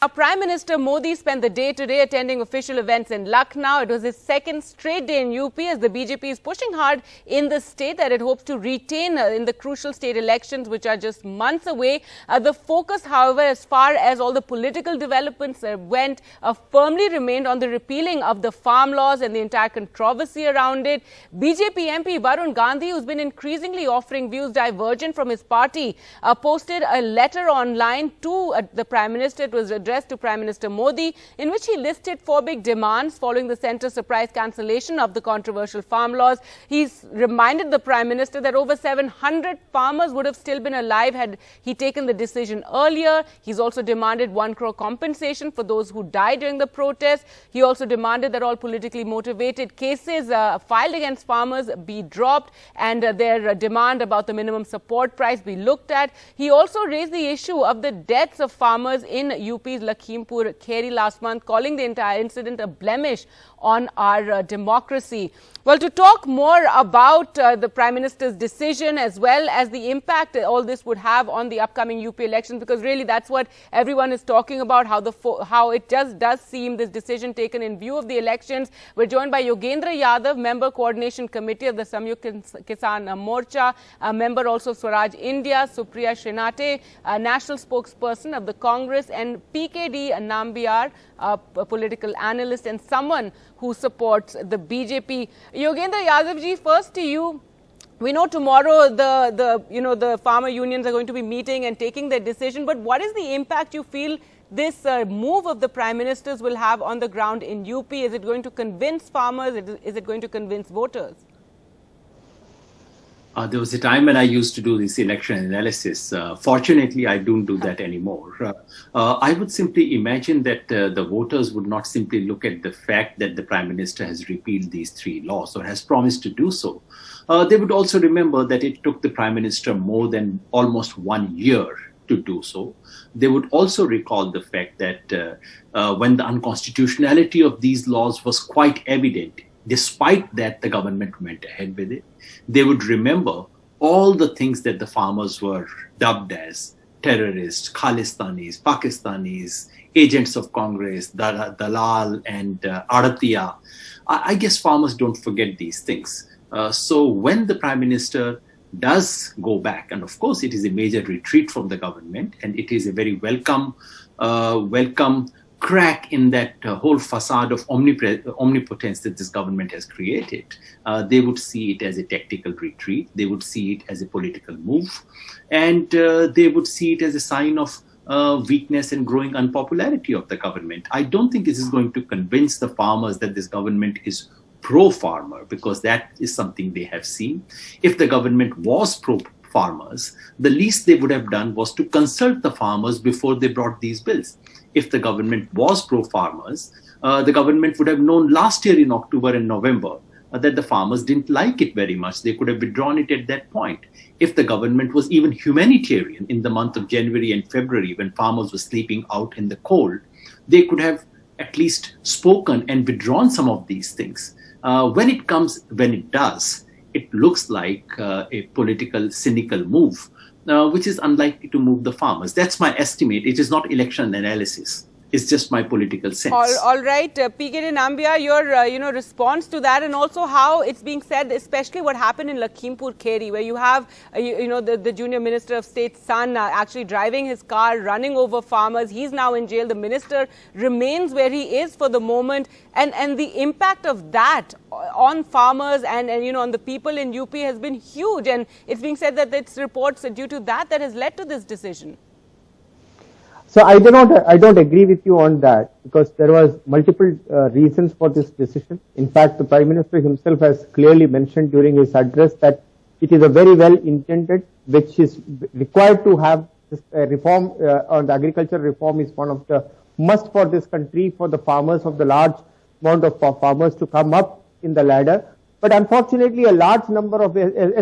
Our Prime Minister Modi spent the day today attending official events in Lucknow. It was his second straight day in UP as the BJP is pushing hard in the state that it hopes to retain in the crucial state elections, which are just months away. The focus, however, as far as all the political developments went, firmly remained on the repealing of the farm laws and the entire controversy around it. BJP MP Varun Gandhi, who's been increasingly offering views divergent from his party, posted a letter online to the Prime Minister. It was addressed to Prime Minister Modi, in which he listed 4 big demands following the centre's surprise cancellation of the controversial farm laws. He's reminded the Prime Minister that over 700 farmers would have still been alive had he taken the decision earlier. He's also demanded 1 crore compensation for those who died during the protest. He also demanded that all politically motivated cases filed against farmers be dropped and their demand about the minimum support price be looked at. He also raised the issue of the deaths of farmers in UP's Lakhimpur last month, calling the entire incident a blemish on our democracy. Well, to talk more about the Prime Minister's decision as well as the impact all this would have on the upcoming UP elections, because really that's what everyone is talking about, how it just does seem this decision taken in view of the elections. We're joined by Yogendra Yadav, Member Coordination Committee of the Samyukt Kisan Morcha, a member also of Swaraj India, Supriya Srinate, a national spokesperson of the Congress, and PKD Nambiar, a political analyst and someone who supports the BJP. Yogendra Yadav ji, first to you. We know tomorrow the farmer unions are going to be meeting and taking their decision, but what is the impact you feel this move of the Prime Minister's will have on the ground in UP? Is it going to convince farmers? Is it going to convince voters? There was a time when I used to do this election analysis. Fortunately, I don't do that anymore. I would simply imagine that the voters would not simply look at the fact that the Prime Minister has repealed these 3 laws or has promised to do so. They would also remember that it took the Prime Minister more than almost 1 year to do so. They would also recall the fact that when the unconstitutionality of these laws was quite evident, despite that the government went ahead with it, they would remember all the things that the farmers were dubbed as terrorists, Khalistanis, Pakistanis, agents of Congress, Dalal and Adatiya. I guess farmers don't forget these things. So when the Prime Minister does go back, and of course it is a major retreat from the government, and it is a very welcome crack in that whole facade of omnipotence that this government has created. They would see it as a tactical retreat. They would see it as a political move. And they would see it as a sign of weakness and growing unpopularity of the government. I don't think this is going to convince the farmers that this government is pro-farmer, because that is something they have seen. If the government was pro-farmers, the least they would have done was to consult the farmers before they brought these bills. If the government was pro-farmers, the government would have known last year in October and November that the farmers didn't like it very much. They could have withdrawn it at that point. If the government was even humanitarian in the month of January and February, when farmers were sleeping out in the cold, they could have at least spoken and withdrawn some of these things. When it does, it looks like a political, cynical move, which is unlikely to move the farmers. That's my estimate. It is not election analysis. It's just my political sense. All right, PKD Nambiar, your response to that, and also how it's being said, especially what happened in Lakhimpur Kheri, where you have the junior minister of state's son actually driving his car, running over farmers. He's now in jail. The minister remains where he is for the moment, and the impact of that on farmers and on the people in UP has been huge. And it's being said that it's reports due to that has led to this decision. So I don't agree with you on that, because there was multiple reasons for this decision. In fact, the Prime Minister himself has clearly mentioned during his address that it is a very well intended, which is required to have this reform on the agriculture reform is one of the must for this country, for the farmers, of the large amount of farmers to come up in the ladder. But unfortunately, a large number of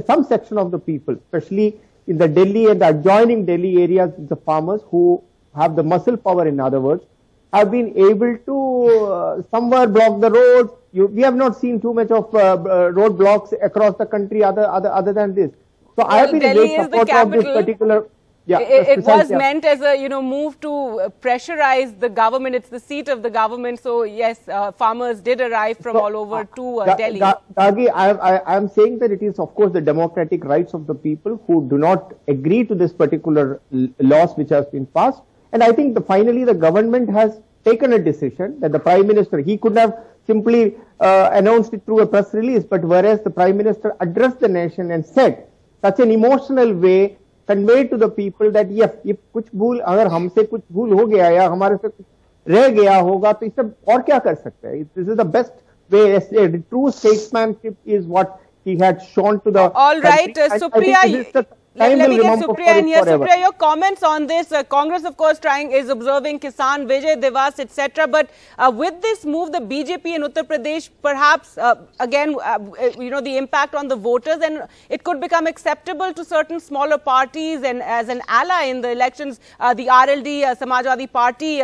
some section of the people, especially in the Delhi and the adjoining Delhi areas, the farmers who have the muscle power, in other words, have been able to somewhere block the roads. We have not seen too much of road blocks across the country other than this. So I have been a great supporter of this particular Yeah, it was meant as a move to pressurize the government. It's the seat of the government. So yes, farmers did arrive from all over to Delhi. Gagi, I am saying that it is of course the democratic rights of the people who do not agree to this particular laws which has been passed. And I think finally the government has taken a decision that the Prime Minister, he could have simply announced it through a press release, but whereas the Prime Minister addressed the nation and said such an emotional way, conveyed to the people that yes, if कुछ भूल अगर हमसे कुछ भूल हो गया या हमारे से कुछ रह गया होगा तो इससे और क्या कर सकते हैं? This is the best way. The true statesmanship is what he had shown to the. All right, Supriya. Let me get Supriya in here. Supriya, your comments on this. Congress, of course, is observing Kisan, Vijay Devas, etc. But with this move, the BJP in Uttar Pradesh, perhaps, again, the impact on the voters, and it could become acceptable to certain smaller parties and as an ally in the elections. The RLD, Samajwadi Party,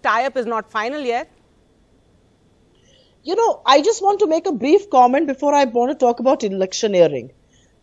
tie-up is not final yet. I just want to make a brief comment before I want to talk about electioneering.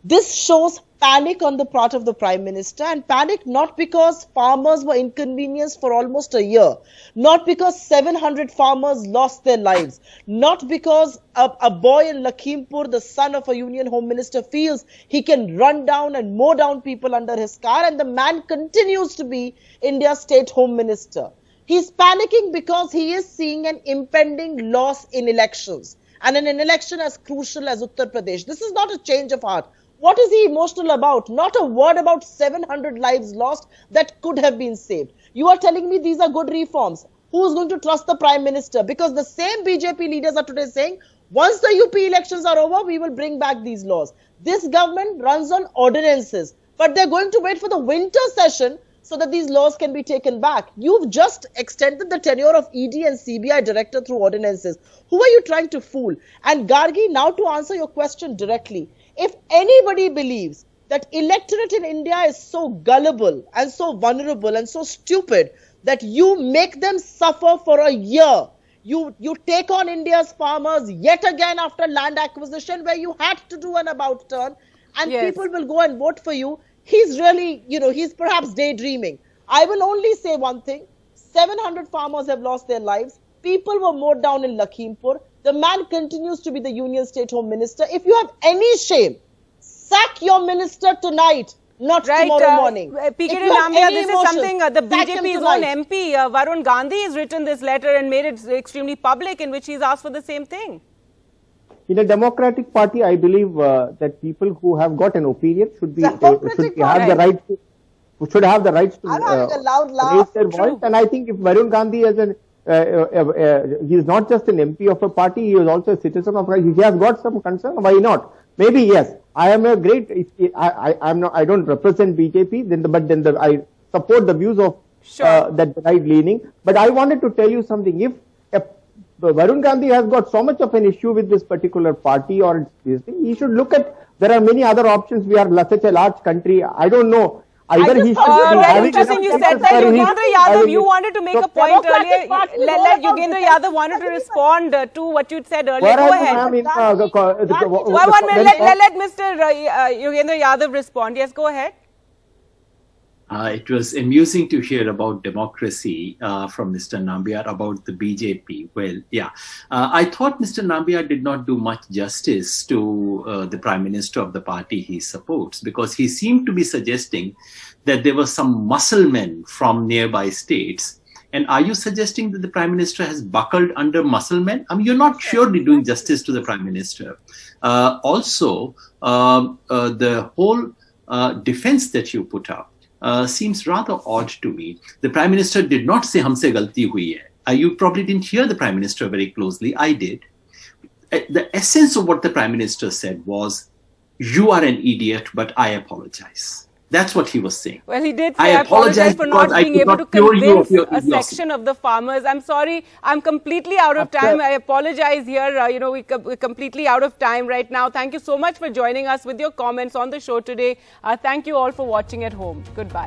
This shows panic on the part of the Prime Minister, and panic not because farmers were inconvenienced for almost a year, not because 700 farmers lost their lives, not because a boy in Lakhimpur, the son of a Union Home Minister, feels he can run down and mow down people under his car, and the man continues to be India's State Home Minister. He's panicking because he is seeing an impending loss in elections, and in an election as crucial as Uttar Pradesh. This is not a change of heart. What is he emotional about? Not a word about 700 lives lost that could have been saved. You are telling me these are good reforms. Who is going to trust the Prime Minister? Because the same BJP leaders are today saying, once the UP elections are over, we will bring back these laws. This government runs on ordinances, but they're going to wait for the winter session so that these laws can be taken back. You've just extended the tenure of ED and CBI director through ordinances. Who are you trying to fool? And Gargi, now to answer your question directly, if anybody believes that electorate in India is so gullible and so vulnerable and so stupid that you make them suffer for a year, you take on India's farmers yet again after land acquisition where you had to do an about turn and people will go and vote for you, he's really, he's perhaps daydreaming. I will only say one thing. 700 farmers have lost their lives. People were mowed down in Lakhimpur. The man continues to be the Union State Home Minister. If you have any shame, sack your minister tonight, not tomorrow morning. PK Nambiar, this is something the BJP's own MP, Varun Gandhi, has written this letter and made it extremely public, in which he's asked for the same thing. In a democratic party, I believe that people who have got an opinion should have the rights to raise their voice. And I think if Varun Gandhi is he is not just an MP of a party, he is also a citizen of right. He has got some concern. Why not? Maybe yes. I am a great. I don't represent BJP. But I support the views of that right leaning. But I wanted to tell you something. If Varun Gandhi has got so much of an issue with this particular party or its thing, he should look at. There are many other options. We are such a large country. I don't know. Either he should very interesting you said that. Yogendra Yadav, you wanted to make a point earlier. Let Yogendra Yadav wanted to respond to what you said earlier. Go ahead. One minute. Let Mr. Yogendra Yadav respond. Yes, go ahead. It was amusing to hear about democracy from Mr. Nambiar about the BJP. Well, yeah, I thought Mr. Nambiar did not do much justice to the Prime Minister of the party he supports, because he seemed to be suggesting that there were some muscle men from nearby states. And are you suggesting that the Prime Minister has buckled under muscle men? I mean, you're not surely doing justice to the Prime Minister. Also, the whole defense that you put up seems rather odd to me. The Prime Minister did not say humse galti hui hai. You probably didn't hear the Prime Minister very closely. I did. The essence of what the Prime Minister said was, you are an idiot, but I apologize. That's what he was saying. Well, he did say, I apologize for not being able to convince a section of the farmers. I'm sorry, I'm completely out of time. I apologize here. We're completely out of time right now. Thank you so much for joining us with your comments on the show today. Thank you all for watching at home. Goodbye.